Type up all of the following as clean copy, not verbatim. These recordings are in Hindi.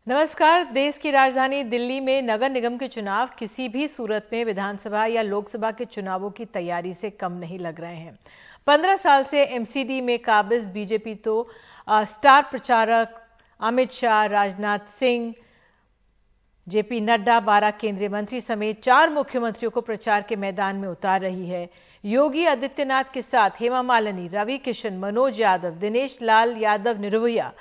नमस्कार। देश की राजधानी दिल्ली में नगर निगम के चुनाव किसी भी सूरत में विधानसभा या लोकसभा के चुनावों की तैयारी से कम नहीं लग रहे हैं। 15 साल से एमसीडी में काबिज बीजेपी तो स्टार प्रचारक अमित शाह, राजनाथ सिंह, जेपी नड्डा, 12 केंद्रीय मंत्री समेत 4 मुख्यमंत्रियों को प्रचार के मैदान में उतार रही है। योगी आदित्यनाथ के साथ हेमा मालिनी, रवि किशन, मनोज यादव, दिनेश लाल यादव निर्भया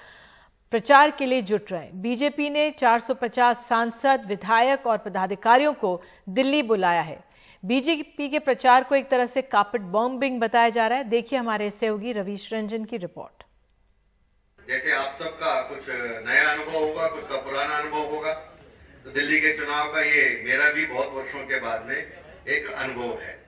प्रचार के लिए जुट रहे। बीजेपी ने 450 सांसद, विधायक और पदाधिकारियों को दिल्ली बुलाया है। बीजेपी के प्रचार को एक तरह से कार्पेट बॉम्बिंग बताया जा रहा है। देखिए हमारे सहयोगी रवीश रंजन की रिपोर्ट। जैसे आप सबका कुछ नया अनुभव होगा, कुछ का पुराना अनुभव होगा, तो दिल्ली के चुनाव का ये मेरा भी बहुत वर्षों के बाद में एक अनुभव है।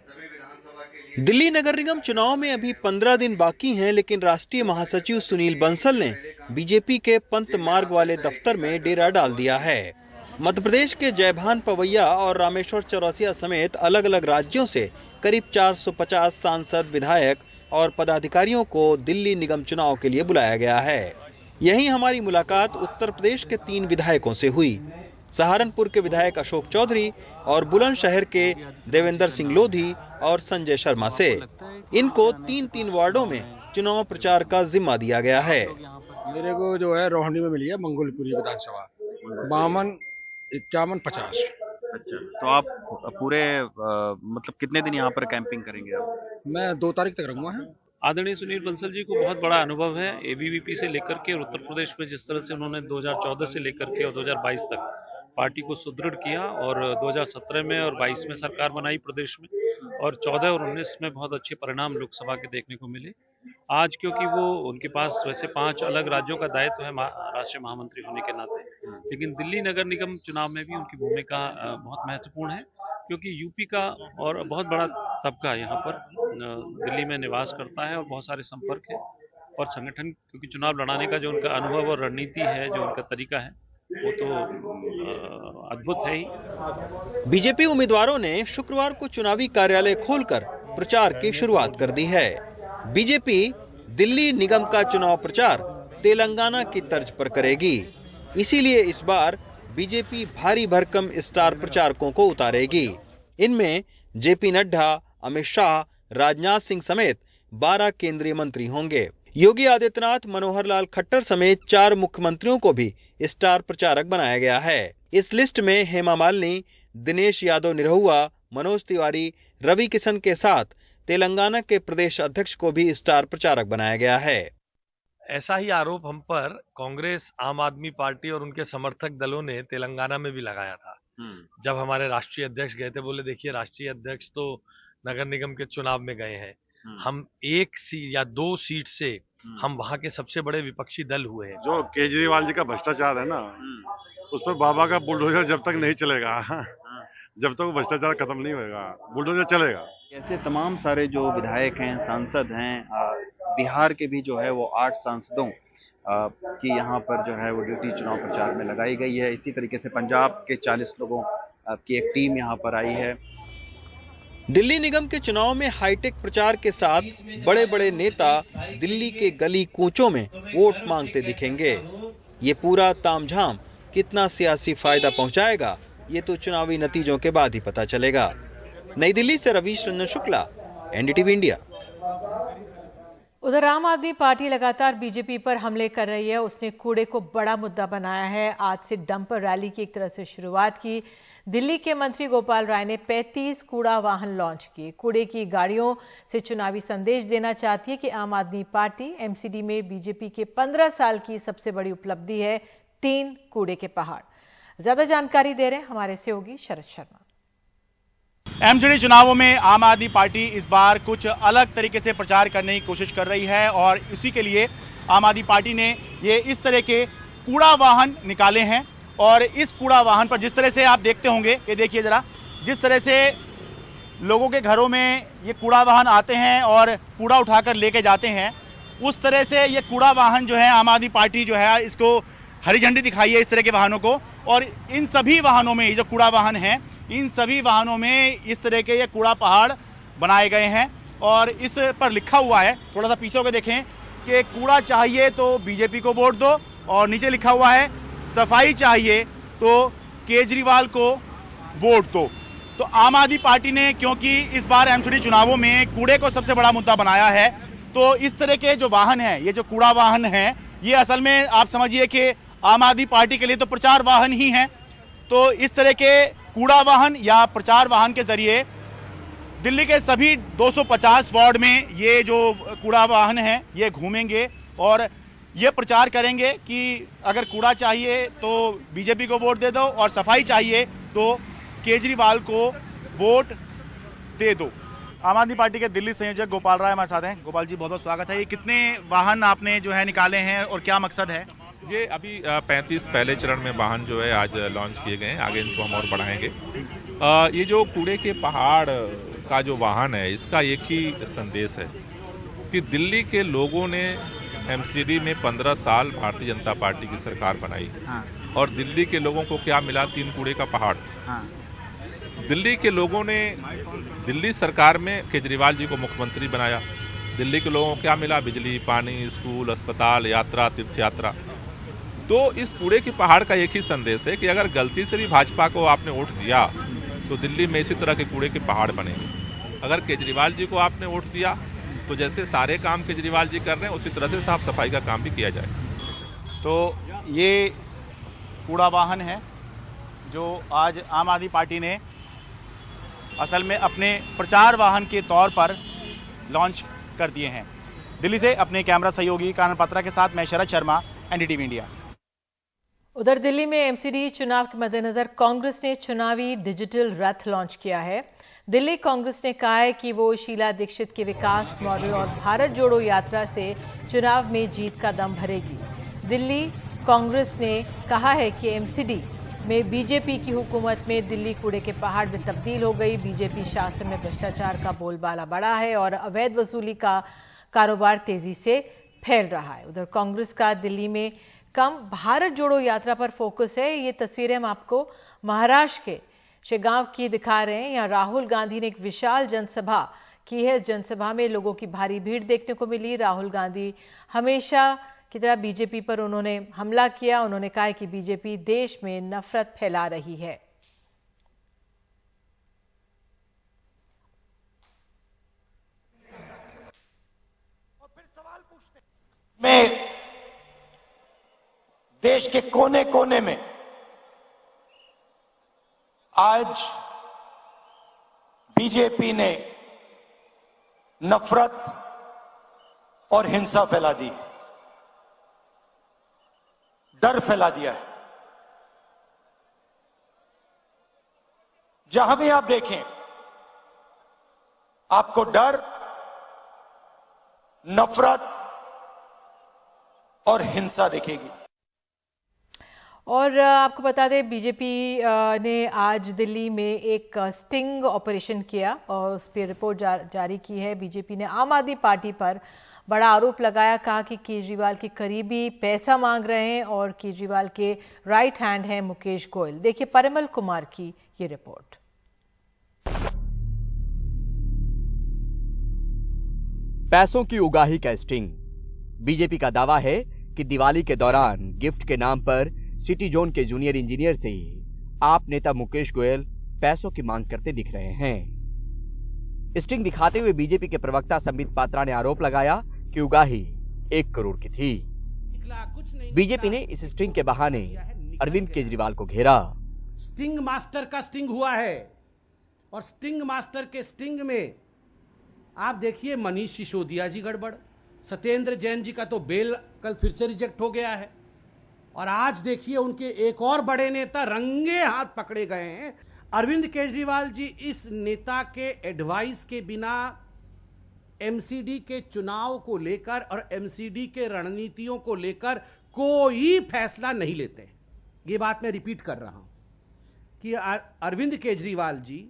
दिल्ली नगर निगम चुनाव में अभी 15 दिन बाकी हैं, लेकिन राष्ट्रीय महासचिव सुनील बंसल ने बीजेपी के पंत मार्ग वाले दफ्तर में डेरा डाल दिया है। मध्य प्रदेश के जयभान पवैया और रामेश्वर चौरसिया समेत अलग अलग राज्यों से करीब 450 सांसद, विधायक और पदाधिकारियों को दिल्ली निगम चुनाव के लिए बुलाया गया है। यहीं हमारी मुलाकात उत्तर प्रदेश के 3 विधायकों से हुई। सहारनपुर के विधायक अशोक चौधरी और बुलंदशहर के देवेंद्र सिंह लोधी और संजय शर्मा से। इनको 3-3 वार्डों में चुनाव प्रचार का जिम्मा दिया गया है। मेरे को जो है रोहिणी में मिली है मंगोलपुरी विधानसभा 52, 51, 50। अच्छा, तो आप पूरे मतलब कितने दिन यहाँ पर कैंपिंग करेंगे आप? मैं 2 तारीख तक रहूंगा। आदरणीय सुनील बंसल जी को बहुत बड़ा अनुभव है एबीवीपी से लेकर के और उत्तर प्रदेश में जिस तरह से उन्होंने 2014 से लेकर के और 2022 तक पार्टी को सुदृढ़ किया और 2017 में और 22 में सरकार बनाई प्रदेश में और 14 और 19 में बहुत अच्छे परिणाम लोकसभा के देखने को मिले। आज क्योंकि वो उनके पास वैसे 5 अलग राज्यों का दायित्व है राष्ट्रीय महामंत्री होने के नाते, लेकिन दिल्ली नगर निगम चुनाव में भी उनकी भूमिका बहुत महत्वपूर्ण है क्योंकि यूपी का और बहुत बड़ा तबका यहाँ पर दिल्ली में निवास करता है और बहुत सारे संपर्क है और संगठन, क्योंकि चुनाव लड़ाने का जो उनका अनुभव और रणनीति है, जो उनका तरीका है, वो तो अद्भुत है ही। बीजेपी उम्मीदवारों ने शुक्रवार को चुनावी कार्यालय खोलकर प्रचार की शुरुआत कर दी है। बीजेपी दिल्ली निगम का चुनाव प्रचार तेलंगाना की तर्ज पर करेगी। इसीलिए इस बार बीजेपी भारी भरकम स्टार प्रचारकों को उतारेगी। इनमें जेपी नड्डा, अमित शाह, राजनाथ सिंह समेत 12 केंद्रीय मंत्री होंगे। योगी आदित्यनाथ, मनोहर लाल खट्टर समेत 4 मुख्यमंत्रियों को भी स्टार प्रचारक बनाया गया है। इस लिस्ट में हेमा मालिनी, दिनेश यादव निरहुआ, मनोज तिवारी, रवि किशन के साथ तेलंगाना के प्रदेश अध्यक्ष को भी स्टार प्रचारक बनाया गया है। ऐसा ही आरोप हम पर कांग्रेस, आम आदमी पार्टी और उनके समर्थक दलों ने तेलंगाना में भी लगाया था। जब हमारे राष्ट्रीय अध्यक्ष गए थे, बोले देखिए राष्ट्रीय अध्यक्ष तो नगर निगम के चुनाव में गए हैं, हम 1 सीट या 2 सीट से हम वहां के सबसे बड़े विपक्षी दल हुए हैं। जो केजरीवाल जी का भ्रष्टाचार है ना, उस पर बाबा का बुलडोजर जब तक नहीं चलेगा, जब तक भ्रष्टाचार खत्म नहीं होगा, बुलडोजर चलेगा। ऐसे तमाम सारे जो विधायक हैं, सांसद हैं, बिहार के भी जो है वो 8 सांसदों की यहाँ पर जो है वो ड्यूटी चुनाव प्रचार में लगाई गई है। इसी तरीके से पंजाब के 40 लोगों की एक टीम यहाँ पर आई है। दिल्ली निगम के चुनाव में हाईटेक प्रचार के साथ बड़े बड़े नेता दिल्ली के गली कूचों में वोट मांगते दिखेंगे। ये पूरा तामझाम कितना सियासी फायदा पहुंचाएगा, ये तो चुनावी नतीजों के बाद ही पता चलेगा। नई दिल्ली से रवीश रंजन शुक्ला, एनडीटीवी इंडिया। उधर आम आदमी पार्टी लगातार बीजेपी पर हमले कर रही है। उसने कूड़े को बड़ा मुद्दा बनाया है। आज से डंपर रैली की एक तरह से शुरुआत की। दिल्ली के मंत्री गोपाल राय ने 35 कूड़ा वाहन लॉन्च किए। कूड़े की गाड़ियों से चुनावी संदेश देना चाहती है कि आम आदमी पार्टी एमसीडी में बीजेपी के 15 साल की सबसे बड़ी उपलब्धि है 3 कूड़े के पहाड़। ज्यादा जानकारी दे रहे हैं हमारे सहयोगी शरद शर्मा। एमसीडी चुनावों में आम आदमी पार्टी इस बार कुछ अलग तरीके से प्रचार करने की कोशिश कर रही है और इसी के लिए आम आदमी पार्टी ने ये इस तरह के कूड़ा वाहन निकाले हैं। और इस कूड़ा वाहन पर जिस तरह से आप देखते होंगे, ये देखिए ज़रा, जिस तरह से लोगों के घरों में ये कूड़ा वाहन आते हैं और कूड़ा उठाकर लेके जाते हैं, उस तरह से ये कूड़ा वाहन जो है आम आदमी पार्टी जो है इसको हरी झंडी दिखाई है इस तरह के वाहनों को। और इन सभी वाहनों में, ये जो कूड़ा वाहन हैं, इन सभी वाहनों में इस तरह के ये कूड़ा पहाड़ बनाए गए हैं और इस पर लिखा हुआ है, थोड़ा सा पीछे होकर देखें, कि कूड़ा चाहिए तो बीजेपी को वोट दो, और नीचे लिखा हुआ है सफाई चाहिए तो केजरीवाल को वोट दो। तो आम आदमी पार्टी ने क्योंकि इस बार एमसीडी चुनावों में कूड़े को सबसे बड़ा मुद्दा बनाया है, तो इस तरह के जो वाहन हैं, ये जो कूड़ा वाहन हैं, ये असल में आप समझिए कि आम आदमी पार्टी के लिए तो प्रचार वाहन ही हैं। तो इस तरह के कूड़ा वाहन या प्रचार वाहन के जरिए दिल्ली के सभी 250 वार्ड में ये जो कूड़ा वाहन हैं ये घूमेंगे और ये प्रचार करेंगे कि अगर कूड़ा चाहिए तो बीजेपी को वोट दे दो और सफाई चाहिए तो केजरीवाल को वोट दे दो। आम आदमी पार्टी के दिल्ली संयोजक गोपाल राय हमारे साथ हैं। गोपाल जी, बहुत बहुत स्वागत है। ये कितने वाहन आपने जो है निकाले हैं और क्या मकसद है? ये अभी 35 पहले चरण में वाहन जो है आज लॉन्च किए गए हैं, आगे इनको हम और बढ़ाएंगे। ये जो कूड़े के पहाड़ का जो वाहन है, इसका एक ही संदेश है कि दिल्ली के लोगों ने एमसीडी में 15 साल भारतीय जनता पार्टी की सरकार बनाई। हाँ। और दिल्ली के लोगों को क्या मिला? 3 कूड़े का पहाड़। हाँ। दिल्ली के लोगों ने दिल्ली सरकार में केजरीवाल जी को मुख्यमंत्री बनाया। दिल्ली के लोगों को क्या मिला? बिजली, पानी, स्कूल, अस्पताल, यात्रा, तीर्थ यात्रा। तो इस कूड़े के पहाड़ का एक ही संदेश है कि अगर गलती से भी भाजपा को आपने वोट दिया तो दिल्ली में इसी तरह के कूड़े के पहाड़ बनेंगे। अगर केजरीवाल जी को आपने वोट दिया तो जैसे सारे काम केजरीवाल जी कर रहे हैं उसी तरह से साफ सफाई का काम भी किया जाए। तो ये कूड़ा वाहन है जो आज आम आदमी पार्टी ने असल में अपने प्रचार वाहन के तौर पर लॉन्च कर दिए हैं। दिल्ली से अपने कैमरा सहयोगी कानन पात्रा के साथ मैं शरद शर्मा, एनडीटीवी इंडिया। उधर दिल्ली में एमसीडी चुनाव के मद्देनजर कांग्रेस ने चुनावी डिजिटल रथ लॉन्च किया है। दिल्ली कांग्रेस ने कहा है कि वो शीला दीक्षित के विकास मॉडल और भारत जोड़ो यात्रा से चुनाव में जीत का दम भरेगी। दिल्ली कांग्रेस ने कहा है कि एमसीडी में बीजेपी की हुकूमत में दिल्ली कूड़े के पहाड़ में तब्दील हो गई। बीजेपी शासन में भ्रष्टाचार का बोलबाला बढ़ा है और अवैध वसूली का कारोबार तेजी से फैल रहा है। उधर कांग्रेस का दिल्ली में कम भारत जोड़ो यात्रा पर फोकस है। ये तस्वीरें हम आपको महाराष्ट्र के शेगांव की दिखा रहे हैं। यहाँ राहुल गांधी ने एक विशाल जनसभा की है। इस जनसभा में लोगों की भारी भीड़ देखने को मिली। राहुल गांधी हमेशा की तरह बीजेपी पर उन्होंने हमला किया। उन्होंने कहा कि बीजेपी देश में नफरत फैला रही है। मैं देश के कोने कोने में आज बीजेपी ने नफरत और हिंसा फैला दी, डर फैला दिया है। जहां भी आप देखें आपको डर, नफरत और हिंसा दिखेगी। और आपको बता दें बीजेपी ने आज दिल्ली में एक स्टिंग ऑपरेशन किया और उस पर रिपोर्ट जारी की है। बीजेपी ने आम आदमी पार्टी पर बड़ा आरोप लगाया, कहा कि केजरीवाल के करीबी पैसा मांग रहे हैं और केजरीवाल के राइट हैंड हैं मुकेश गोयल। देखिए परिमल कुमार की ये रिपोर्ट। पैसों की उगाही का स्टिंग। बीजेपी का दावा है कि दिवाली के दौरान गिफ्ट के नाम पर सिटी जोन के जूनियर इंजीनियर से ही आप नेता मुकेश गोयल पैसों की मांग करते दिख रहे हैं। स्टिंग दिखाते हुए बीजेपी के प्रवक्ता संबित पात्रा ने आरोप लगाया कि उगाही 1 करोड़ की थी। बीजेपी ने इस स्टिंग के बहाने अरविंद केजरीवाल को घेरा। स्टिंग मास्टर का स्टिंग हुआ है और स्टिंग मास्टर के स्टिंग में आप देखिए मनीष सिसोदिया जी गड़बड़, सत्येंद्र जैन जी का तो बेल कल फिर से रिजेक्ट हो गया है और आज देखिए उनके एक और बड़े नेता रंगे हाथ पकड़े गए हैं। अरविंद केजरीवाल जी इस नेता के एडवाइस के बिना एमसीडी के चुनाव को लेकर और एमसीडी के रणनीतियों को लेकर कोई फैसला नहीं लेते। ये बात मैं रिपीट कर रहा हूं कि अरविंद केजरीवाल जी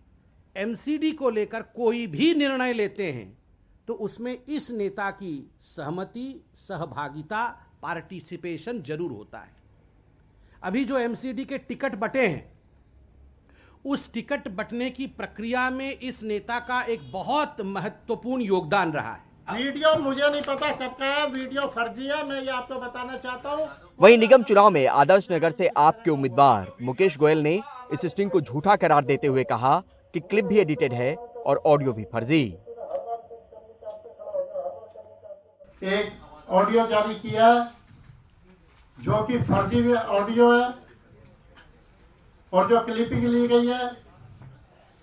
एमसीडी को लेकर कोई भी निर्णय लेते हैं तो उसमें इस नेता की सहमति, सहभागिता, पार्टिसिपेशन जरूर होता है। अभी जो एमसीडी के टिकट बटे हैं उस टिकट बटने की प्रक्रिया में इस नेता का एक बहुत महत्वपूर्ण योगदान रहा है। वीडियो मुझे नहीं पता कब का है, वीडियो फर्जी है, मैं ये आपको बताना चाहता हूँ। वहीं निगम चुनाव में आदर्श नगर से आप के उम्मीदवार मुकेश गोयल ने इस स्टिंग को झूठा करार देते हुए कहा कि क्लिप भी एडिटेड है और ऑडियो भी फर्जी। एक ऑडियो जारी किया जो कि फर्जी ऑडियो है और जो क्लिपिंग ली गई है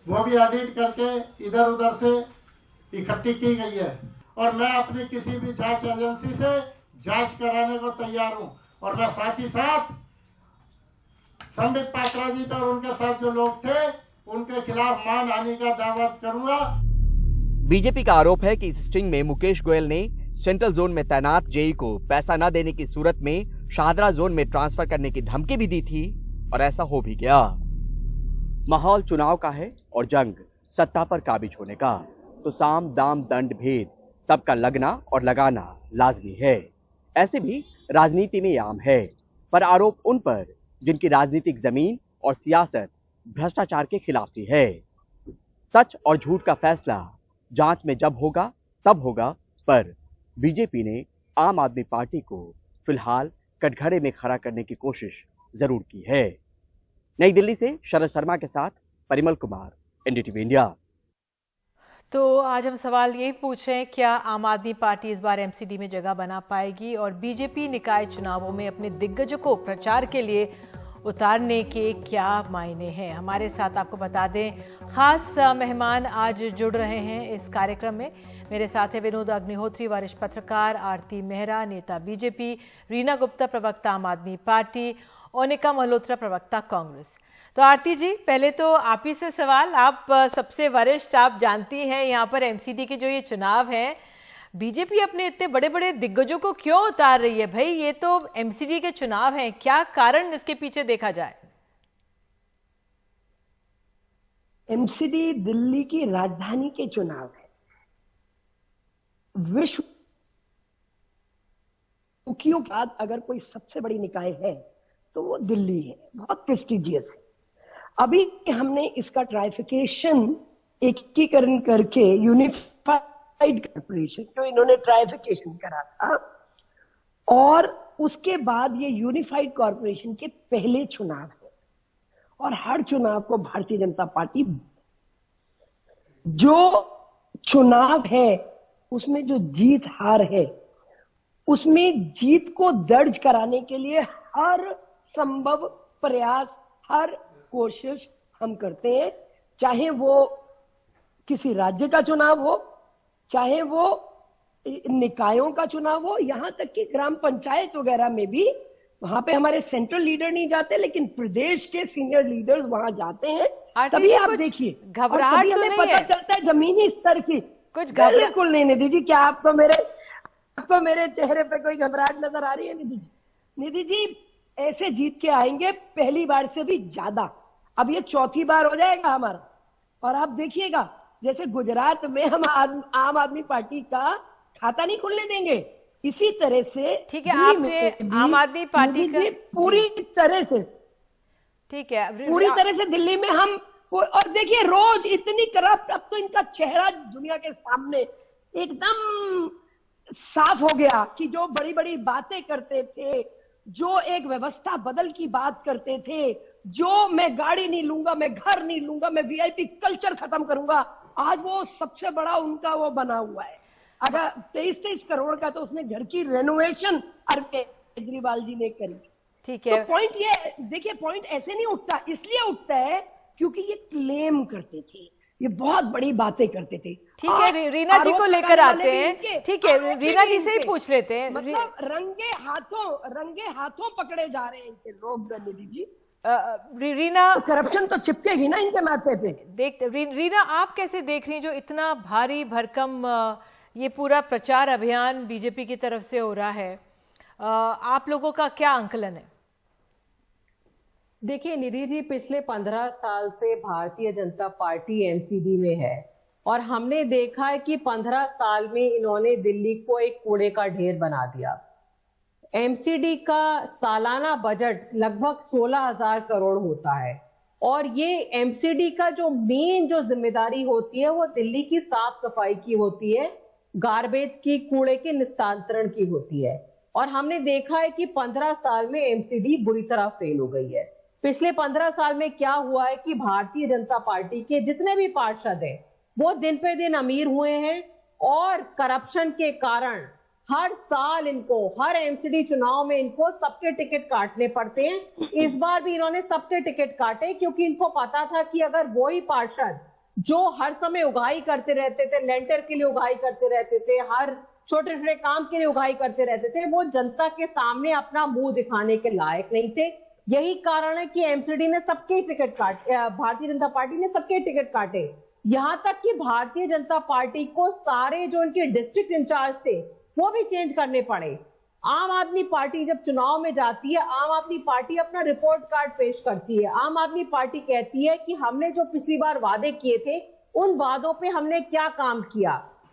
वो भी एडिट करके इधर उधर से इकट्ठी की गई है। और मैं अपनी किसी भी जांच एजेंसी से जांच कराने को तैयार हूं और मैं साथ ही साथ संबित पात्रा जी पर उनके साथ जो लोग थे उनके खिलाफ मानहानि का दावा करूंगा। बीजेपी का आरोप है कि इस स्टिंग में मुकेश गोयल ने सेंट्रल जोन में तैनात जेई को पैसा न देने की सूरत में शाहदरा जोन में ट्रांसफर करने की धमकी भी दी थी और ऐसा हो भी गया। माहौल चुनाव का है और जंग सत्ता पर काबिज होने का, तो साम दाम दंड भेद सबका लगना और लगाना लाजमी है। ऐसे भी राजनीति में आम है, पर आरोप उन पर जिनकी राजनीतिक जमीन और सियासत भ्रष्टाचार के खिलाफ ही है। सच और झूठ का फैसला जांच में जब होगा तब होगा, पर बीजेपी ने आम आदमी पार्टी को फिलहाल कटघरे में खड़ा करने की कोशिश जरूर की है। नई दिल्ली से शरद शर्मा के साथ परिमल कुमार, एनडीटीवी इंडिया। तो आज हम सवाल यही पूछ रहे हैं, क्या आम आदमी पार्टी इस बार एमसीडी में जगह बना पाएगी और बीजेपी निकाय चुनावों में अपने दिग्गजों को प्रचार के लिए उतारने के क्या मायने हैं। हमारे साथ आपको बता दें, खास मेहमान आज जुड़ रहे हैं इस कार्यक्रम में। मेरे साथ है विनोद अग्निहोत्री, वरिष्ठ पत्रकार, आरती मेहरा, नेता बीजेपी, रीना गुप्ता, प्रवक्ता आम आदमी पार्टी, ओनिका मल्होत्रा, प्रवक्ता कांग्रेस। तो आरती जी, पहले तो आप ही से सवाल, आप सबसे वरिष्ठ, आप जानती हैं यहाँ पर एमसीडी के जो ये चुनाव हैं, बीजेपी अपने इतने बड़े बड़े दिग्गजों को क्यों उतार रही है? भाई ये तो एमसीडी के चुनाव हैं, क्या कारण इसके पीछे देखा जाए? एमसीडी दिल्ली की राजधानी के चुनाव है। विश्व के बाद अगर कोई सबसे बड़ी निकाय है तो वो दिल्ली है, बहुत प्रेस्टिजियस है। अभी हमने इसका ट्राइफिकेशन, एकीकरण करके यूनिफाइड कॉर्पोरेशन, जो इन्होंने ट्राइफिकेशन करा था, और उसके बाद ये यूनिफाइड कॉर्पोरेशन के पहले चुनाव है और हर चुनाव को भारतीय जनता पार्टी, जो चुनाव है उसमें जो जीत हार है, उसमें जीत को दर्ज कराने के लिए हर संभव प्रयास, हर कोशिश हम करते हैं। चाहे वो किसी राज्य का चुनाव हो, चाहे वो निकायों का चुनाव हो, यहां तक कि ग्राम पंचायत वगैरह में भी, वहां पे हमारे सेंट्रल लीडर नहीं जाते लेकिन प्रदेश के सीनियर लीडर्स वहां जाते हैं। तभी आप देखिए, घबराहट तो नहीं पता है, चलता है जमीनी स्तर की कुछ बिल्कुल नहीं। निधि जी, क्या आपको मेरे चेहरे पे कोई घबराहट नजर आ रही है? निधि जी, निधि जी ऐसे जीत के आएंगे पहली बार से भी ज्यादा। अब ये चौथी बार हो जाएगा हमारा, और आप देखिएगा जैसे गुजरात में हम आम आदमी पार्टी का खाता नहीं खुलने देंगे, इसी तरह से ठीक है, आपने आम आदमी पार्टी का पूरी तरह से, ठीक है, पूरी तरह से दिल्ली में हम, और देखिए रोज इतनी करप्ट, अब तो इनका चेहरा दुनिया के सामने एकदम साफ हो गया कि जो बड़ी बड़ी बातें करते थे, जो एक व्यवस्था बदल की बात करते थे, जो मैं गाड़ी नहीं लूंगा, मैं घर नहीं लूंगा, मैं वीआईपी कल्चर खत्म करूंगा, आज वो सबसे बड़ा उनका वो बना हुआ है। अगर 23 करोड़ का तो उसने घर की रेनोवेशन अरविंद केजरीवाल जी ने करी। ठीक है, तो पॉइंट ये देखिए, पॉइंट ऐसे नहीं उठता, इसलिए उठता है क्योंकि ये क्लेम करते थे, ये बहुत बड़ी बातें करते थे। ठीक है, रीना जी को लेकर आते हैं। ठीक है, रीना जी से ही पूछ लेते हैं। मतलब रंगे हाथों पकड़े जा रहे हैं इनके लोग। निधि जी, रीना, तो करप्शन तो चिपकेगी ना इनके माथे पे। देखते रीना, आप कैसे देख रही हैं जो इतना भारी भरकम ये पूरा प्रचार अभियान बीजेपी की तरफ से हो रहा है? आप लोगों का क्या आंकलन है? देखिए निधि जी, पिछले 15 साल से भारतीय जनता पार्टी एमसीडी में है और हमने देखा है कि 15 साल में इन्होंने दिल्ली को एक कूड़े का ढेर बना दिया। एमसीडी का सालाना बजट लगभग 16,000 करोड़ होता है और ये एमसीडी का जो मेन जो जिम्मेदारी होती है वो दिल्ली की साफ सफाई की होती है, गार्बेज की, कूड़े के निस्तांतरण की होती है। और हमने देखा है कि 15 साल में एमसीडी बुरी तरह फेल हो गई है। पिछले 15 साल में क्या हुआ है कि भारतीय जनता पार्टी के जितने भी पार्षद हैं वो दिन पे दिन अमीर हुए हैं और करप्शन के कारण हर साल इनको, हर एमसीडी चुनाव में इनको सबके टिकट काटने पड़ते हैं। इस बार भी इन्होंने सबके टिकट काटे क्योंकि इनको पता था कि अगर वही पार्षद जो हर समय उगाही करते रहते थे, लेंटर के लिए उगाही करते रहते थे, हर छोटे छोटे काम के लिए उगाही करते रहते थे, वो जनता के सामने अपना मुंह दिखाने के लायक नहीं थे। यही कारण है कि एमसीडी ने सबके टिकट काटे, भारतीय जनता पार्टी ने सबके टिकट काटे। यहां तक कि भारतीय जनता पार्टी को सारे जो उनके डिस्ट्रिक्ट इंचार्ज थे वो भी चेंज करने पड़े। आम आदमी पार्टी जब चुनाव में जाती है, आम आदमी पार्टी अपना रिपोर्ट कार्ड पेश करती है। आम आदमी पार्टी कहती है कि हमने जो पिछली बार वादे किए थे उन वादों पे हमने क्या काम किया।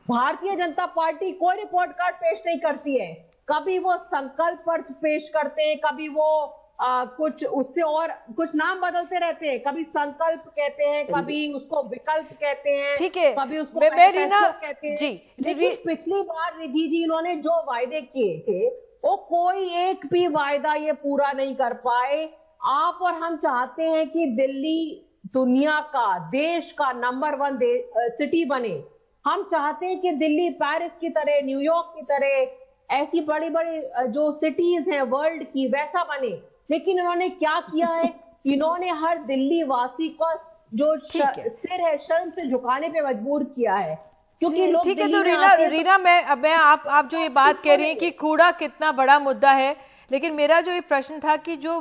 भारतीय जनता पार्टी कोई रिपोर्ट कार्ड पेश नहीं करती है। कभी वो संकल्प पत्र पेश करते हैं, कभी वो कुछ उससे और कुछ नाम बदलते रहते हैं, कभी संकल्प कहते हैं, कभी उसको विकल्प कहते हैं, ठीक है, कभी उसको रीना कहते हैं जी। लेकिन पिछली बार रिद्धि जी इन्होंने जो वायदे किए थे वो कोई एक भी वायदा ये पूरा नहीं कर पाए। आप और हम चाहते हैं कि दिल्ली दुनिया का, देश का नंबर 1 सिटी बने। हम चाहते हैं कि दिल्ली पेरिस की तरह, न्यूयॉर्क की तरह ऐसी बड़ी बड़ी जो सिटीज हैं वर्ल्ड की वैसा बने। लेकिन इन्होंने क्या किया है, इन्होंने हर दिल्ली वासी को जो सिर है शर्म से झुकाने पे मजबूर किया है क्योंकि लोग ठीक है। तो रीना मैं आप जो ये बात कह रही हैं कि कूड़ा कितना बड़ा मुद्दा है, लेकिन मेरा जो ये प्रश्न था कि जो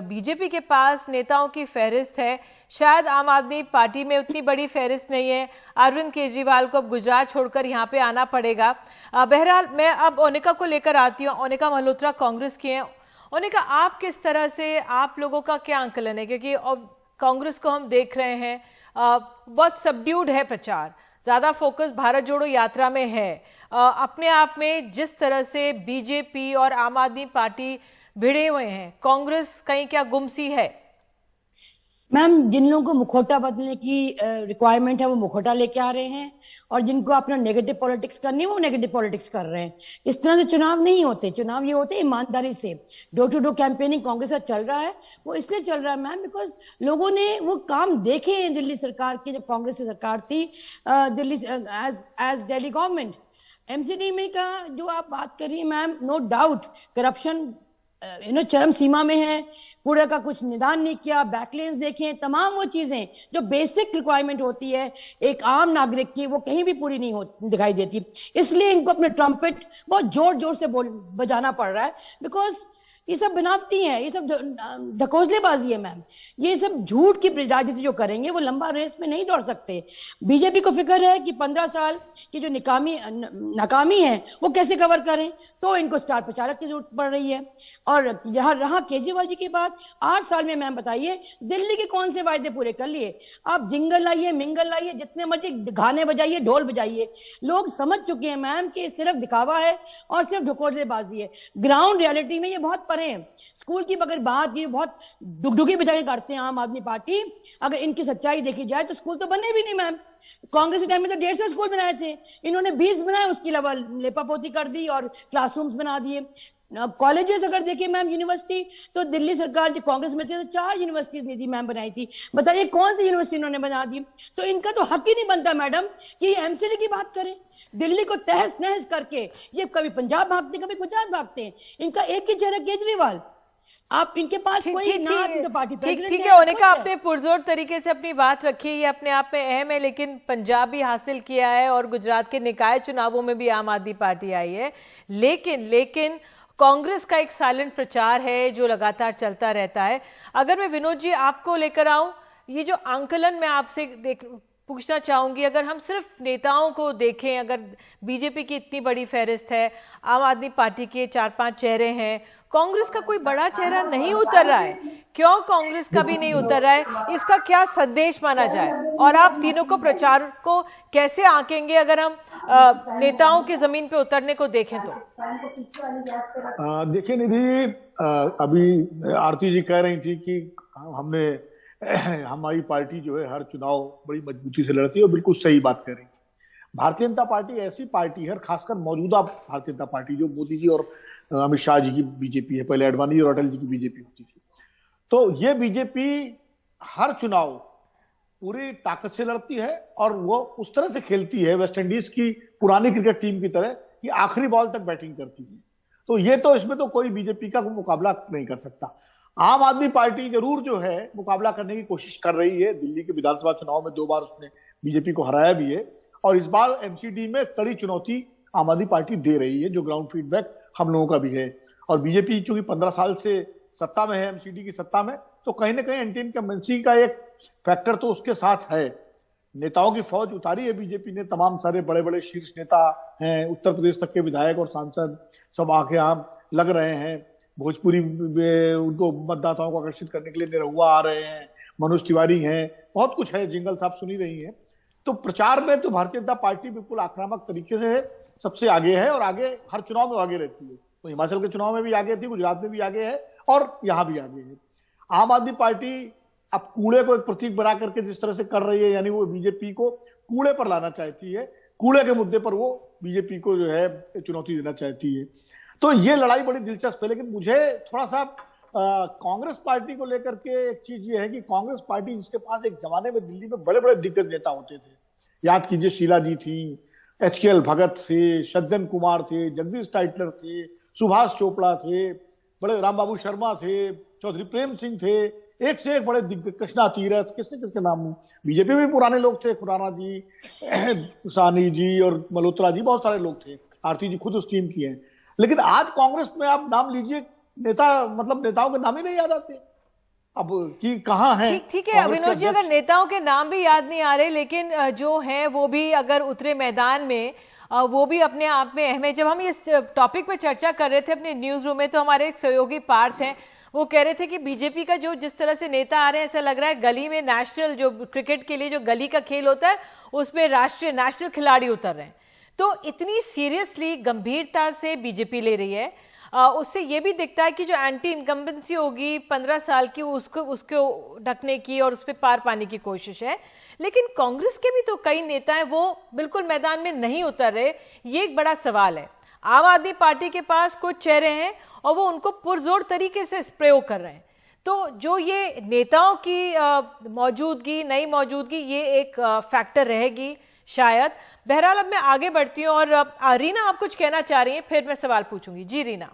बीजेपी के पास नेताओं की फहरिस्त है, शायद आम आदमी पार्टी में उतनी बड़ी फहरिस्त नहीं है। अरविंद केजरीवाल को अब गुजरात छोड़कर यहाँ पे आना पड़ेगा। बहरहाल मैं अब ओनिका को लेकर आती हूँ। ओनिका मल्होत्रा कांग्रेस की हैं। ओनिका, आप किस तरह से, आप लोगों का क्या आंकलन है, क्योंकि अब कांग्रेस को हम देख रहे हैं बहुत सबड्यूड है प्रचार, ज्यादा फोकस भारत जोड़ो यात्रा में है। अपने आप में जिस तरह से बीजेपी और आम आदमी पार्टी भिड़े हुए हैं, कांग्रेस कहीं क्या गुमसी है? मैम, जिन लोगों को मुखौटा बदलने की रिक्वायरमेंट है वो मुखौटा लेके आ रहे हैं और जिनको अपना नेगेटिव पॉलिटिक्स करनी है वो नेगेटिव पॉलिटिक्स कर रहे हैं। इस तरह से चुनाव नहीं होते। चुनाव ये होते ईमानदारी से। Door to door campaigning Congress का चल रहा है, वो इसलिए चल रहा है मैम बिकॉज लोगों ने वो काम देखे हैं दिल्ली सरकार की, जब कांग्रेस की सरकार थी, Delhi as Delhi government. MCD में का जो आप बात कर रही है मैम, नो डाउट करप्शन चरम सीमा में है। कूड़े का कुछ निदान नहीं किया, बैकलेंस देखें, तमाम वो चीजें जो बेसिक रिक्वायरमेंट होती है एक आम नागरिक की, वो कहीं भी पूरी नहीं दिखाई देती। इसलिए इनको अपने ट्रम्पेट बहुत जोर जोर से बजाना पड़ रहा है बिकॉज ये सब बनावटी है, ये सब धकोसलेबाजी है मैम। ये सब झूठ की राजनीति जो करेंगे वो लंबा रेस में नहीं दौड़ सकते। बीजेपी को फिक्र है कि 15 साल की जो नाकामी है वो कैसे कवर करें, तो इनको स्टार प्रचारक की जरूरत पड़ रही है। और जहां रहा केजरीवाल जी की बात, 8 साल में मैम बताइए दिल्ली के कौन से वायदे पूरे कर लिए? आप जिंगल लाइए, मिंगल लाइए, जितने मर्जी गाने बजाइए, ढोल बजाइए, लोग समझ चुके हैं मैम कि सिर्फ दिखावा है और सिर्फ ढकोसलेबाजी है। ग्राउंड रियलिटी में ये बहुत स्कूल की अगर बात, ये बहुत डुगडुगी बजा के करते हैं आम आदमी पार्टी। अगर इनकी सच्चाई देखी जाए तो स्कूल तो बने भी नहीं मैम। कांग्रेस के टाइम में तो 150 स्कूल बनाए थे, इन्होंने 20 बनाए, उसकी लेपापोती कर दी और क्लासरूम्स बना दिए। कॉलेजेस अगर देखिए मैम, यूनिवर्सिटी तो दिल्ली सरकार जो कांग्रेस में थी तो 4 यूनिवर्सिटीज में थी मैम बनाई थी। बताइए कौन सी यूनिवर्सिटी इन्होंने बना दी? तो इनका तो हक ही नहीं बनता मैडम कि ये एमसीडी की बात करें। दिल्ली को तहस नहस करके ये कभी पंजाब भागते कभी गुजरात भागते हैं। इनका एक ही चेहरा केजरीवाल। आप इनके पास कोई ना तो पार्टी प्रेसिडेंट ठीक है ओनिका, आपने पुरजोर तरीके से अपनी बात रखी, ये अपने आप में अहम है। लेकिन पंजाब भी हासिल किया है और गुजरात के निकाय चुनावों में भी आम आदमी पार्टी आई है। लेकिन कांग्रेस का एक साइलेंट प्रचार है जो लगातार चलता रहता है। अगर मैं विनोद जी आपको लेकर आऊं, ये जो आंकलन मैं आपसे पूछना चाहूंगी, अगर हम सिर्फ नेताओं को देखें, अगर बीजेपी की इतनी बड़ी फहरिस्त है, आम आदमी पार्टी के 4-5 चेहरे हैं, कांग्रेस का कोई बड़ा चेहरा नहीं उतर रहा है, क्यों कांग्रेस का भी नहीं उतर रहा है? इसका क्या संदेश माना जाए? और आप तीनों को प्रचार को कैसे आंकेंगे अगर हम नेताओं के जमीन पे उतरने को देखें तो? देखिए निधि, अभी आरती जी कह रही थी कि हमारी पार्टी जो है हर चुनाव बड़ी मजबूती से लड़ती है, और बिल्कुल सही बात कर रही है। भारतीय जनता पार्टी ऐसी पार्टी है, खासकर मौजूदा भारतीय जनता पार्टी जो मोदी जी और अमित शाह जी की बीजेपी है, पहले अडवाणी और अटल जी की बीजेपी होती थी, तो ये बीजेपी हर चुनाव पूरी ताकत से लड़ती है और वो उस तरह से खेलती है वेस्ट इंडीज की पुरानी क्रिकेट टीम की तरह कि आखिरी बॉल तक बैटिंग करती है। तो ये तो इसमें तो कोई बीजेपी का मुकाबला नहीं कर सकता। आम आदमी पार्टी जरूर जो है मुकाबला करने की कोशिश कर रही है। दिल्ली के विधानसभा चुनाव में 2 बार उसने बीजेपी को हराया भी है और इस बार एमसीडी में कड़ी चुनौती आम आदमी पार्टी दे रही है, जो ग्राउंड फीडबैक हम लोगों का भी है। और बीजेपी चूंकि 15 साल से सत्ता में है, एमसीडी की सत्ता में, तो कहीं ना कहीं एंटी इनकम्बेंसी का एक फैक्टर तो उसके साथ है। नेताओं की फौज उतारी है बीजेपी ने, तमाम सारे बड़े बड़े शीर्ष नेता हैं, उत्तर प्रदेश तक के विधायक और सांसद सब आके यहाँ लग रहे हैं। भोजपुरी उनको मतदाताओं को आकर्षित करने के लिए निरहुआ आ रहे हैं, मनोज तिवारी हैं, बहुत कुछ है, जिंगल साहब सुनी रही हैं। तो प्रचार में तो भारतीय जनता पार्टी बिल्कुल आक्रामक तरीके से सबसे आगे है और आगे हर चुनाव में आगे रहती है। तो हिमाचल के चुनाव में भी आगे थी, गुजरात में भी आगे है और यहाँ भी आगे है। आम आदमी पार्टी अब कूड़े को एक प्रतीक बना करके जिस तरह से कर रही है, यानी वो बीजेपी को कूड़े पर लाना चाहती है, कूड़े के मुद्दे पर वो बीजेपी को जो है चुनौती देना चाहती है। तो ये लड़ाई बड़ी दिलचस्प है। लेकिन मुझे थोड़ा सा कांग्रेस पार्टी को लेकर के एक चीज ये है कि कांग्रेस पार्टी जिसके पास एक जमाने में दिल्ली में बड़े बड़े दिग्गज नेता होते थे, याद कीजिए शीला जी थी, HKL भगत थे, सज्जन कुमार थे, जगदीश टाइटलर थे, सुभाष चोपड़ा थे, बड़े रामबाबू शर्मा थे, चौधरी प्रेम सिंह थे, एक से एक बड़े दिग्गज, कृष्णा तीरथ, किसके नाम में बीजेपी में पुराने लोग थे, खुराना जी, सानी जी और मल्होत्रा जी, बहुत सारे लोग थे, आरती जी खुद उस टीम की हैं। लेकिन आज कांग्रेस में आप नाम लीजिए, नेताओं के नाम ही नहीं याद आते अब कि कहाँ है। ठीक है विनोद जी, अगर नेताओं के नाम भी याद नहीं आ रहे, लेकिन जो हैं वो भी अगर उतरे मैदान में, वो भी अपने आप में अहम है। जब हम इस टॉपिक पे चर्चा कर रहे थे अपने न्यूज रूम में, तो हमारे एक सहयोगी पार्थ हैं, वो कह रहे थे कि बीजेपी का जो जिस तरह से नेता आ रहे हैं, ऐसा लग रहा है गली में नेशनल, जो क्रिकेट के लिए जो गली का खेल होता है, उसमें राष्ट्रीय नेशनल खिलाड़ी उतर रहे हैं। तो इतनी सीरियसली गंभीरता से बीजेपी ले रही है, उससे ये भी दिखता है कि जो एंटी इनकम्बेंसी होगी 15 साल की, उसको ढकने की और उस पर पार पाने की कोशिश है। लेकिन कांग्रेस के भी तो कई नेता हैं, वो बिल्कुल मैदान में नहीं उतर रहे। ये एक बड़ा सवाल है। आम आदमी पार्टी के पास कुछ चेहरे हैं और वो उनको पुरजोर तरीके से प्रयोग कर रहे हैं। तो जो ये नेताओं की मौजूदगी, नई मौजूदगी, ये एक फैक्टर रहेगी शायद। बहरहाल अब मैं आगे बढ़ती हूँ और रीना आप कुछ कहना चाह रही हैं, फिर मैं सवाल पूछूंगी। जी रीना।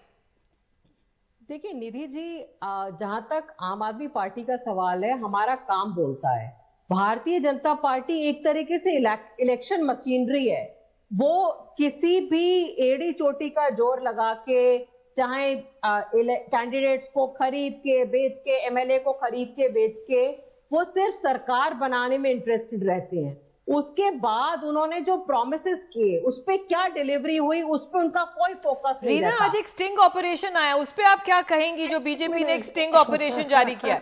देखिए निधि जी, जहां तक आम आदमी पार्टी का सवाल है, हमारा काम बोलता है। भारतीय जनता पार्टी एक तरीके से इलेक्शन मशीनरी है। वो किसी भी एड़ी चोटी का जोर लगा के, चाहे कैंडिडेट्स को खरीद के बेच के, एमएलए को खरीद के बेच के, वो सिर्फ सरकार बनाने में इंटरेस्टेड रहते हैं। उसके बाद उन्होंने जो प्रॉमिसेस किए, उस पे क्या डिलीवरी हुई, उस पे उनका कोई फोकस नहीं रहता। आज एक स्टिंग ऑपरेशन आया, उस पे आप क्या कहेंगी, जो बीजेपी ने एक स्टिंग ऑपरेशन जारी किया?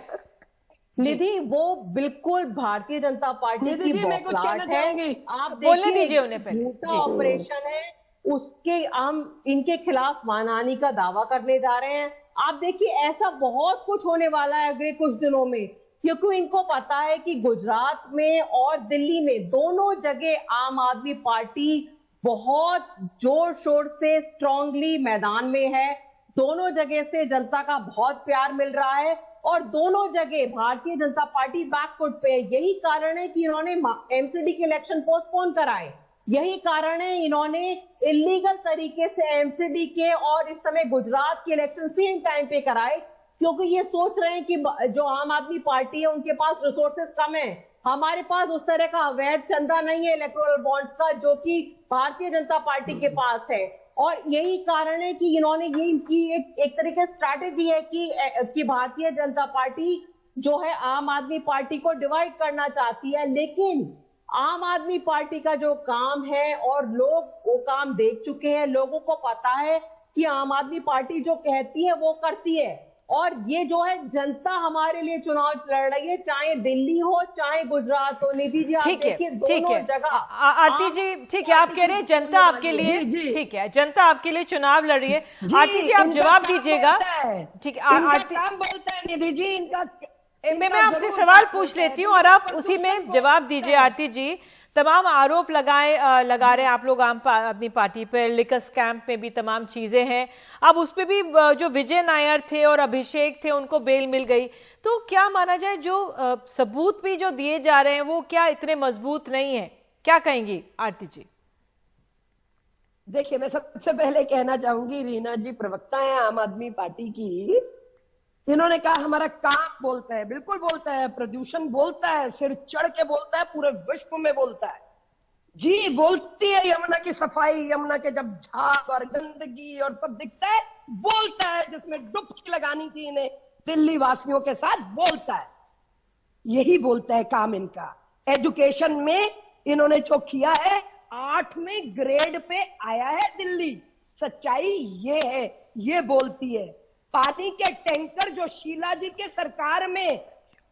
निधि, वो बिल्कुल भारतीय जनता पार्टी की मैं कुछ कहना चाहूंगी। आप बोलने दीजिए उन्हें पहले। झूठा ऑपरेशन है, उसके हम इनके खिलाफ मानहानि का दावा करने जा रहे हैं। आप देखिए, ऐसा बहुत कुछ होने वाला है अगले कुछ दिनों में, क्योंकि इनको पता है कि गुजरात में और दिल्ली में दोनों जगह आम आदमी पार्टी बहुत जोर शोर से स्ट्रांगली मैदान में है। दोनों जगह से जनता का बहुत प्यार मिल रहा है और दोनों जगह भारतीय जनता पार्टी बैकफुट पे है। यही कारण है कि इन्होंने एमसीडी के इलेक्शन पोस्टपोन कराए। यही कारण है इन्होंने इलीगल तरीके से एमसीडी के और इस समय गुजरात के इलेक्शन सेम टाइम पे कराए, क्योंकि ये सोच रहे हैं कि जो आम आदमी पार्टी है उनके पास रिसोर्सेस कम है। हमारे पास उस तरह का अवैध चंदा नहीं है इलेक्टोरल बॉन्ड्स का, जो कि भारतीय जनता पार्टी के पास है। और यही कारण है कि इन्होंने ये इनकी एक तरीके स्ट्रैटेजी है कि भारतीय जनता पार्टी जो है आम आदमी पार्टी को डिवाइड करना चाहती है। लेकिन आम आदमी पार्टी का जो काम है, और लोग वो काम देख चुके हैं, लोगों को पता है कि आम आदमी पार्टी जो कहती है वो करती है। और ये जो है जनता हमारे लिए चुनाव लड़ रही है, चाहे दिल्ली हो चाहे गुजरात हो। निधि जी, आप देखिए दोनों जगह। आरती जी, ठीक है, आप कह रहे हैं जनता आपके लिए, ठीक है, जनता आपके लिए चुनाव लड़ रही है। आरती जी, आप जवाब दीजिएगा। ठीक है आरती, बोलता है निधि जी, इनका मैं आपसे सवाल पूछ लेती हूँ और आप उसी में जवाब दीजिए। आरती जी, तमाम आरोप लगा रहे हैं आप लोग अपनी पार्टी पर। लिकर स्कैम में भी तमाम चीजें हैं। अब उस पे भी जो विजय नायर थे और अभिषेक थे उनको बेल मिल गई। तो क्या माना जाए, जो सबूत भी जो दिए जा रहे हैं वो क्या इतने मजबूत नहीं है? क्या कहेंगी आरती जी? देखिए, मैं सबसे पहले कहना चाहूंगी, रीना जी प्रवक्ता है आम आदमी पार्टी की, इन्होंने कहा हमारा काम बोलता है। बिल्कुल बोलता है, प्रदूषण बोलता है, सिर चढ़ के बोलता है, पूरे विश्व में बोलता है जी। बोलती है यमुना की सफाई, यमुना के जब झाग और गंदगी और सब दिखता है, बोलता है जिसमें डुबकी लगानी थी इन्हें दिल्ली वासियों के साथ, बोलता है। यही बोलता है काम इनका। एजुकेशन में इन्होंने जो किया है, 8वें ग्रेड पे आया है दिल्ली। सच्चाई ये है, ये बोलती है। पानी के टैंकर जो शीला जी के सरकार में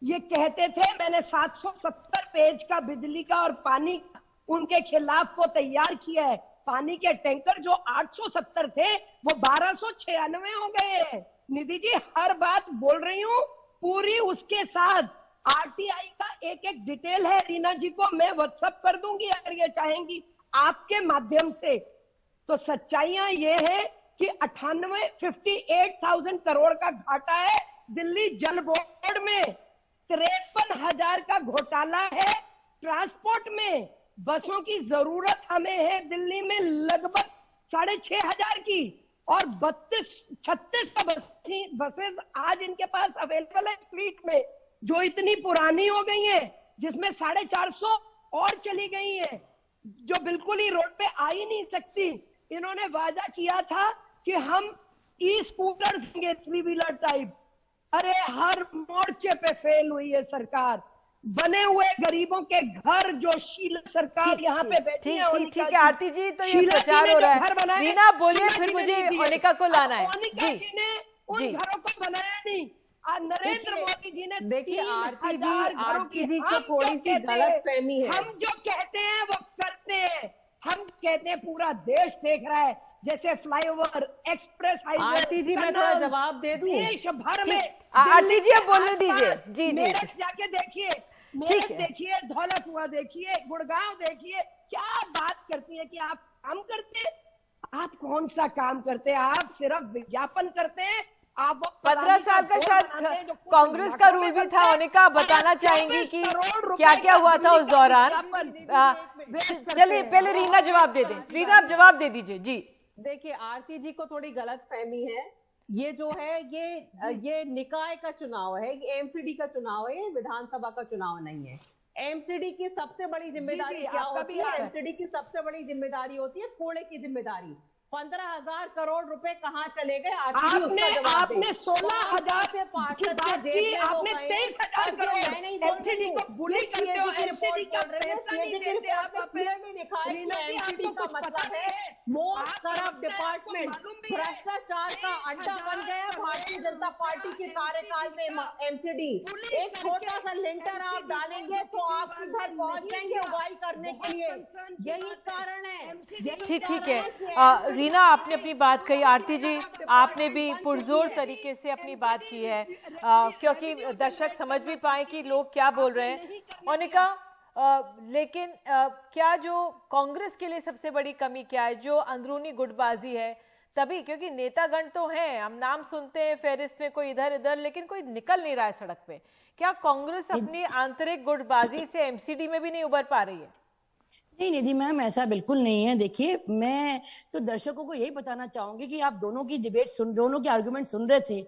ये कहते थे, मैंने 770 पेज का बिजली का और पानी उनके खिलाफ वो तैयार किया है। पानी के टैंकर जो 870 थे वो 1296 हो गए हैं। निधि जी, हर बात बोल रही हूँ पूरी, उसके साथ आरटीआई का एक एक डिटेल है। रीना जी को मैं व्हाट्सएप कर दूंगी अगर ये चाहेंगी आपके माध्यम से। तो सच्चाइयां ये है कि 58,000 करोड़ का घाटा है दिल्ली जल बोर्ड में। 53,000 का घोटाला है ट्रांसपोर्ट में। बसों की जरूरत हमें है दिल्ली में लगभग 6,500 की, और 36 बसेस आज इनके पास अवेलेबल है फ्लीट में, जो इतनी पुरानी हो गई हैं, जिसमें 450 और चली गई हैं, जो बिल्कुल ही रोड पे आ ही नहीं सकती। इन्होंने वादा किया था कि हम ई-स्कूटर देंगे, 3 व्हीलर टाइप। अरे हर मोर्चे पे फेल हुई है सरकार। बने हुए गरीबों के घर जो शीला सरकार यहाँ पे बैठी है। ठीक है आरती जी, तो ये प्रचार हो रहा है। रीना बोलिए, फिर मुझे अनिका को लाना है। अनिका जी ने उन घरों को बनाया नहीं, नरेंद्र मोदी जी ने। देखिए आरती जी को थोड़ी सी गलतफहमी है। हम जो कहते हैं वो करते हैं। हम कहते हैं पूरा देश देख रहा है, जैसे फ्लाईओवर, एक्सप्रेस हाईवे। आरती जी, मैं थोड़ा जवाब दे दूं? देश भर में आरती जी अब बोलने दीजिए। जी मेरठ जाके देखिए, मेरठ देखिए, धौलपुरा देखिए, गुड़गांव देखिए, क्या बात करती है कि आप काम करते हैं। आप कौन सा काम करते हैं? आप सिर्फ विज्ञापन करते हैं। आप 15 साल का शायद कांग्रेस का रूल भी था। अनिका बताना चाहेंगी कि क्या क्या हुआ था उस दौरान? चलिए पहले रीना जवाब दे दें। रीना आप जवाब दे दीजिए। जी देखिए, आरती जी को थोड़ी गलतफहमी है। ये जो है ये निकाय का चुनाव है, एमसीडी का चुनाव है, ये विधानसभा का चुनाव नहीं है। एमसीडी की सबसे बड़ी जिम्मेदारी क्या होती है? एमसीडी की सबसे बड़ी जिम्मेदारी होती है कूड़े की जिम्मेदारी। 15,000 करोड़ रुपए कहाँ चले गए? आपने 16,000 से पार्षद के जेब में, आपने 23,000 करोड़ एमसीडी को बुली करते हो। एमसीडी का पैसा नहीं देते आप। क्लियरली लिखा है कि एमसीडी का मतलब है मोस्ट करप्ट डिपार्टमेंट। भ्रष्टाचार का अड्डा बन गया भारतीय जनता पार्टी के कार्यकाल में एमसीडी। एक छोटा सा लिंटर आप डालेंगे तो आप इधर पहुंच जाएंगे उगाई करने के लिए। यही कारण है। ठीक है रीना, आपने अपनी बात कही। आरती जी, आपने भी पुरजोर तरीके से अपनी बात की है, क्योंकि दर्शक समझ भी पाए कि लोग क्या बोल रहे हैं। अनिका, लेकिन क्या जो कांग्रेस के लिए सबसे बड़ी कमी क्या है? जो अंदरूनी गुटबाजी है तभी, क्योंकि नेतागण तो हैं, हम नाम सुनते हैं फेरिस्त में, कोई इधर इधर, लेकिन कोई निकल नहीं रहा है सड़क पे। क्या कांग्रेस अपनी आंतरिक गुटबाजी से एमसीडी में भी नहीं उबर पा रही है? नहीं निधि मैम, ऐसा बिल्कुल नहीं है। देखिए, मैं तो दर्शकों को यही बताना चाहूंगी कि आप दोनों की डिबेट दोनों के आर्गुमेंट सुन रहे थे।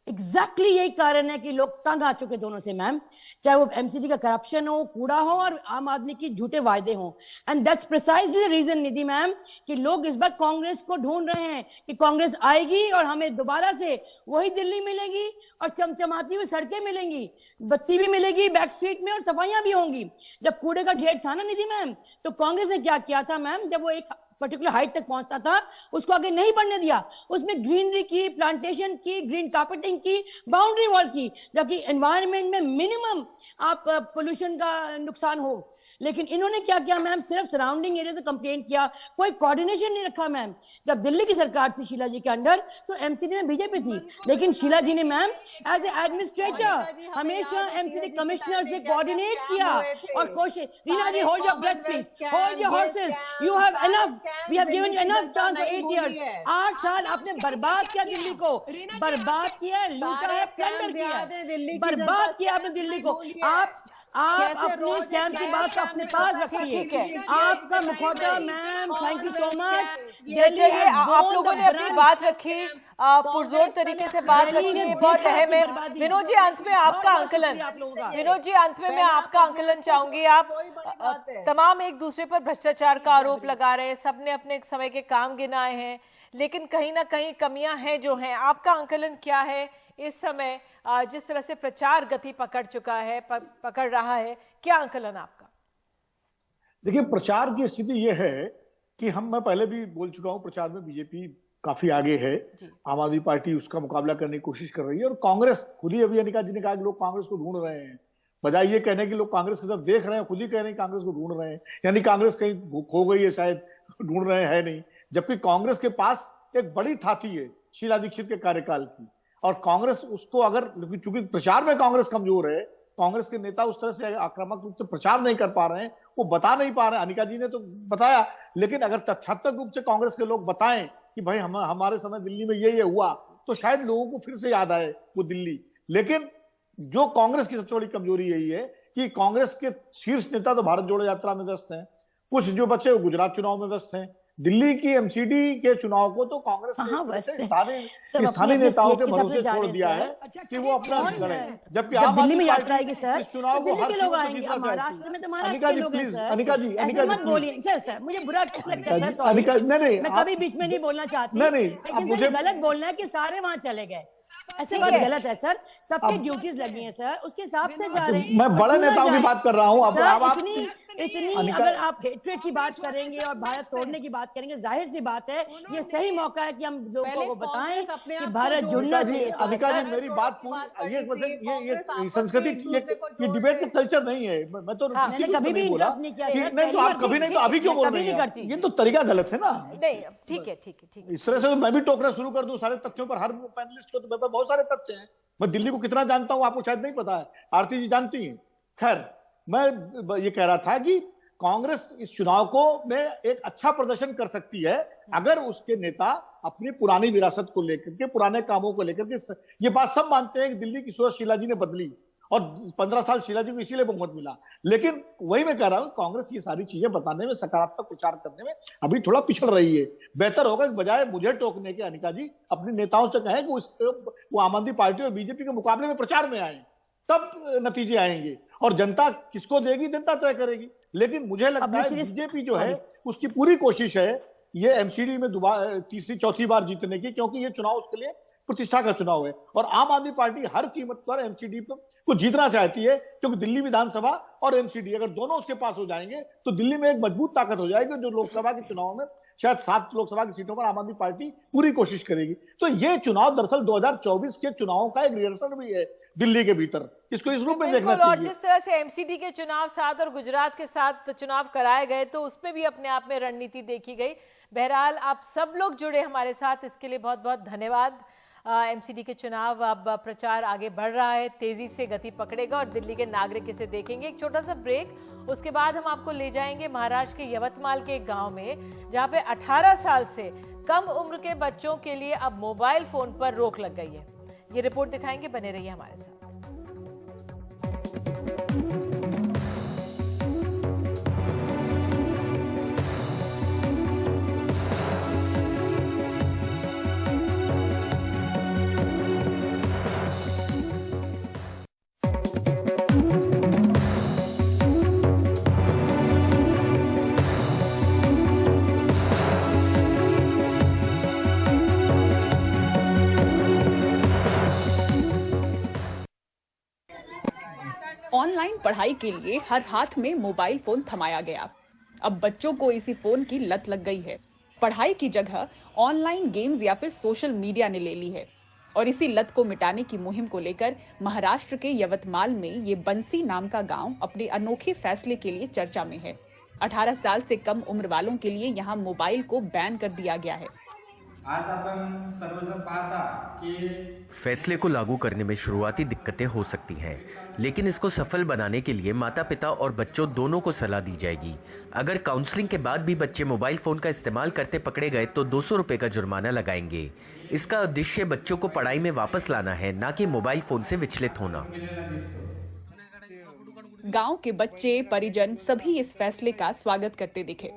एग्जैक्टली यही कारण है कि लोग तंग आ चुके दोनों से मैम, चाहे वो एमसीडी का करप्शन हो, कूड़ा हो, और आम आदमी की झूठे वायदे हो। And that's precisely the reason Nidhi ma'am कि लोग इस बार कांग्रेस को ढूंढ रहे हैं कि कांग्रेस आएगी और हमें दोबारा से वही दिल्ली मिलेगी और चमचमाती हुई सड़कें मिलेंगी, बत्ती भी मिलेगी बैक स्ट्रीट में और सफाइयां भी होंगी। जब कूड़े का ढेर था ना निधि मैम, तो कांग्रेस ने क्या किया था मैम, जब वो एक पर्टिकुलर हाइट तक पहुंचता था, उसको आगे नहीं बढ़ने दिया। उसमें ग्रीनरी की, प्लांटेशन की, ग्रीन कार्पेटिंग की, बाउंड्री वॉल की, जबकि एनवायरनमेंट में मिनिमम आप पोल्यूशन का नुकसान हो। लेकिन इन्होंने क्या किया मैम, सिर्फ सराउंडिंग एरिया से कंप्लेन किया, कोई कोऑर्डिनेशन नहीं रखा मैम। जब दिल्ली की सरकार थी शीला जी के अंडर तो एमसीडी में बीजेपी थी, लेकिन शीला जी ने मैम एज ए एडमिनिस्ट्रेटर हमेशा एमसीडी कमिश्नर से कोऑर्डिनेट किया और कोशिश। Reena ji hold your breath please, hold your horses, you have enough, we have given you enough chance for 8 years. 8 साल आपने बर्बाद किया दिल्ली को, बर्बाद किया, लूटा है, प्लंडर किया, बर्बाद किया आपने दिल्ली को। आप अपने स्टैम्प की बात अपने पास रखिए। आपका मुखौटा ma'am, thank you so much. चलिए, आप लोगों ने अपनी बात रखी, पुरजोर तरीके से बात रखी, बहुत अहम है। विनोद जी, अंत में आपका आंकलन, विनोद जी अंत में मैं आपका आंकलन चाहूंगी। आप तमाम एक दूसरे पर भ्रष्टाचार का आरोप लगा रहे हैं, सबने अपने समय के काम गिनाए हैं, लेकिन कहीं ना कहीं कमियां हैं जो हैं। आपका आंकलन क्या है इस समय, जिस तरह से प्रचार गति पकड़ चुका है, पकड़ रहा है, क्या आंकलन आपका? देखिए, प्रचार की स्थिति ये है कि मैं पहले भी बोल चुका हूं, प्रचार में बीजेपी काफी आगे है। आम आदमी पार्टी उसका मुकाबला करने की कोशिश कर रही है, और कांग्रेस खुद ही, अभी अनिका जी ने कहा कि लोग कांग्रेस को ढूंढ रहे हैं, बजाय ये कहने की लोग कांग्रेस की तरफ देख रहे हैं, खुद ही कह रहे हैं कांग्रेस को ढूंढ रहे हैं, यानी कांग्रेस कहीं खो गई है, शायद ढूंढ रहे हैं नहीं। जबकि कांग्रेस के पास एक बड़ी थाती है शीला दीक्षित के कार्यकाल की, और कांग्रेस उसको अगर, चूंकि प्रचार में कांग्रेस कमजोर है, कांग्रेस के नेता उस तरह से आक्रामक रूप से प्रचार नहीं कर पा रहे हैं, वो बता नहीं पा रहे हैं। अनिका जी ने तो बताया, लेकिन अगर तथ्यात्मक रूप से कांग्रेस के लोग बताएं कि भाई हमारे समय दिल्ली में ये हुआ, तो शायद लोगों को फिर से याद आए वो दिल्ली। लेकिन जो कांग्रेस की सबसे बड़ी कमजोरी यही है कि कांग्रेस के शीर्ष नेता तो भारत जोड़ो यात्रा में व्यस्त हैं, कुछ जो बचे वो गुजरात चुनाव में व्यस्त हैं। दिल्ली की एमसीडी के चुनाव को तो कांग्रेस ने स्थानीय नेताओं के भरोसे छोड़ दिया है कि वो अपना करें, जबकि आप दिल्ली में यात्रा आएगी सर, इस चुनाव को दिल्ली के लोग आएंगे, महाराष्ट्र में तो महाराष्ट्र के लोग हैं सर। अनिका जी ऐसे मत बोलिए सर, मुझे बुरा किस लगता है सर, सॉरी, नहीं, मैं कभी बीच में नहीं बोलना चाहती, लेकिन मुझे गलत बोलना है कि सारे वहाँ चले गए, ऐसे बात गलत है सर। सबकी ड्यूटीज लगी हैं सर, उसके हिसाब से जा रहे हैं। मैं बड़े नेताओं की बात कर रहा हूँ। अब इतनी अगर आप हेट्रेड की बात करेंगे और भारत तोड़ने की बात करेंगे, जाहिर सी बात है ये सही मौका है कि हम लोगों को बताएं कि भारत जुड़ना चाहिए। अनिका जी, मेरी बात पूरी, ये मतलब ये संस्कृति, ये डिबेट का कल्चर नहीं है। मैं तो कभी भी इंटरप्ट नहीं किया सर, नहीं तो आप कभी नहीं, तो अभी क्यों बोल रही हैं? ये तो तरीका गलत है ना। नहीं, ठीक है। इस तरह से मैं भी टोकना शुरू कर दूं सारे तथ्यों पर, हर पैनलिस्ट को, तो मेरे पास बहुत सारे तथ्य हैं। मैं दिल्ली को कितना जानता हूं आपको शायद नहीं पता है, आरती जी जानती हैं। खैर, मैं ये कह रहा था कि कांग्रेस इस चुनाव को में एक अच्छा प्रदर्शन कर सकती है अगर उसके नेता अपनी पुरानी विरासत को लेकर के, पुराने कामों को लेकर के, ये बात सब मानते हैं कि दिल्ली की सूरत शीला जी ने बदली और 15 साल शीला जी को इसीलिए बहुमत मिला। लेकिन वही मैं कह रहा हूं, कांग्रेस ये सारी चीजें बताने में, सकारात्मक प्रचार करने में अभी थोड़ा पिछड़ रही है। बेहतर होगा कि बजाय मुझे टोकने के अनिका जी अपने नेताओं से कहें कि वो आम आदमी पार्टी और बीजेपी के मुकाबले में प्रचार में आए, तब नतीजे आएंगे, और जनता किसको देगी जनता तय करेगी। लेकिन मुझे लगता है बीजेपी जो है उसकी पूरी कोशिश है ये एमसीडी में दोबारा तीसरी चौथी बार जीतने की, क्योंकि ये चुनाव उसके लिए प्रतिष्ठा का चुनाव है, और आम आदमी पार्टी हर कीमत पर एमसीडी को जीतना चाहती है, क्योंकि दिल्ली विधानसभा और एमसीडी अगर दोनों उसके पास हो जाएंगे तो दिल्ली में एक मजबूत ताकत हो जाएगी, जो लोकसभा के चुनाव में शायद 7 लोकसभा की सीटों पर आम आदमी पार्टी पूरी कोशिश करेगी। तो ये चुनाव दरअसल 2024 के चुनावों का एक रिहर्सल भी है दिल्ली के भीतर, इसको इस रूप में देखना चाहिए। और जिस तरह से एमसीडी के चुनाव 7 और गुजरात के 7 चुनाव कराए गए, तो उसमें भी अपने आप में रणनीति देखी गई। बहरहाल आप सब लोग जुड़े हमारे साथ, इसके लिए बहुत बहुत धन्यवाद। एमसीडी के चुनाव अब प्रचार आगे बढ़ रहा है, तेजी से गति पकड़ेगा और दिल्ली के नागरिक इसे देखेंगे। एक छोटा सा ब्रेक, उसके बाद हम आपको ले जाएंगे महाराष्ट्र के यवतमाल के एक गांव में, जहां पे 18 साल से कम उम्र के बच्चों के लिए अब मोबाइल फोन पर रोक लग गई है। ये रिपोर्ट दिखाएंगे, बने रहिए हमारे साथ। ऑनलाइन पढ़ाई के लिए हर हाथ में मोबाइल फोन थमाया गया। अब बच्चों को इसी फोन की लत लग गई है। पढ़ाई की जगह ऑनलाइन गेम्स या फिर सोशल मीडिया ने ले ली है। और इसी लत को मिटाने की मुहिम को लेकर महाराष्ट्र के यवतमाल में ये बंसी नाम का गांव अपने अनोखे फैसले के लिए चर्चा में है। 18 साल से कम उम्र वालों के लिए यहाँ मोबाइल को बैन कर दिया गया है। आज आपण सर्वजण पाहता कि फैसले को लागू करने में शुरुआती दिक्कतें हो सकती हैं, लेकिन इसको सफल बनाने के लिए माता पिता और बच्चों दोनों को सलाह दी जाएगी। अगर काउंसलिंग के बाद भी बच्चे मोबाइल फोन का इस्तेमाल करते पकड़े गए तो 200 रुपए का जुर्माना लगाएंगे। इसका उद्देश्य बच्चों को पढ़ाई में वापस लाना है, ना कि मोबाइल फोन से विचलित होना। गांव के बच्चे, परिजन सभी इस फैसले का स्वागत करते दिखे।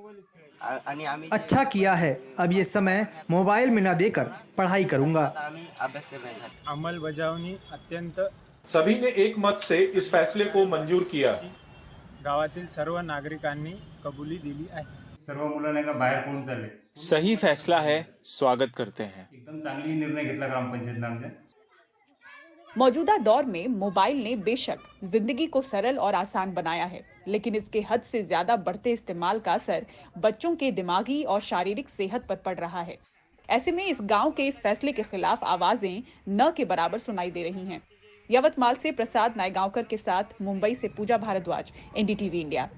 अच्छा किया है, अब ये समय मोबाइल में न देकर पढ़ाई करूंगा। अंमलबजावणी अत्यंत सभी ने एक मत से इस फैसले को मंजूर किया। गावातील सर्व नागरिकांनी कबुली दिली आहे। सर्व मुलांना का बाहेर कोण चालले। सही फैसला है, स्वागत करते हैं। एकदम चांगली निर्णय घेतला ग्रामपंचायत नामचे। मौजूदा दौर में मोबाइल ने बेशक जिंदगी को सरल और आसान बनाया है, लेकिन इसके हद से ज्यादा बढ़ते इस्तेमाल का असर बच्चों के दिमागी और शारीरिक सेहत पर पड़ रहा है। ऐसे में इस गांव के इस फैसले के खिलाफ आवाजें न के बराबर सुनाई दे रही हैं। यवतमाल से प्रसाद नायगांवकर के साथ मुंबई से पूजा भारद्वाज, एनडीटीवी इंडिया।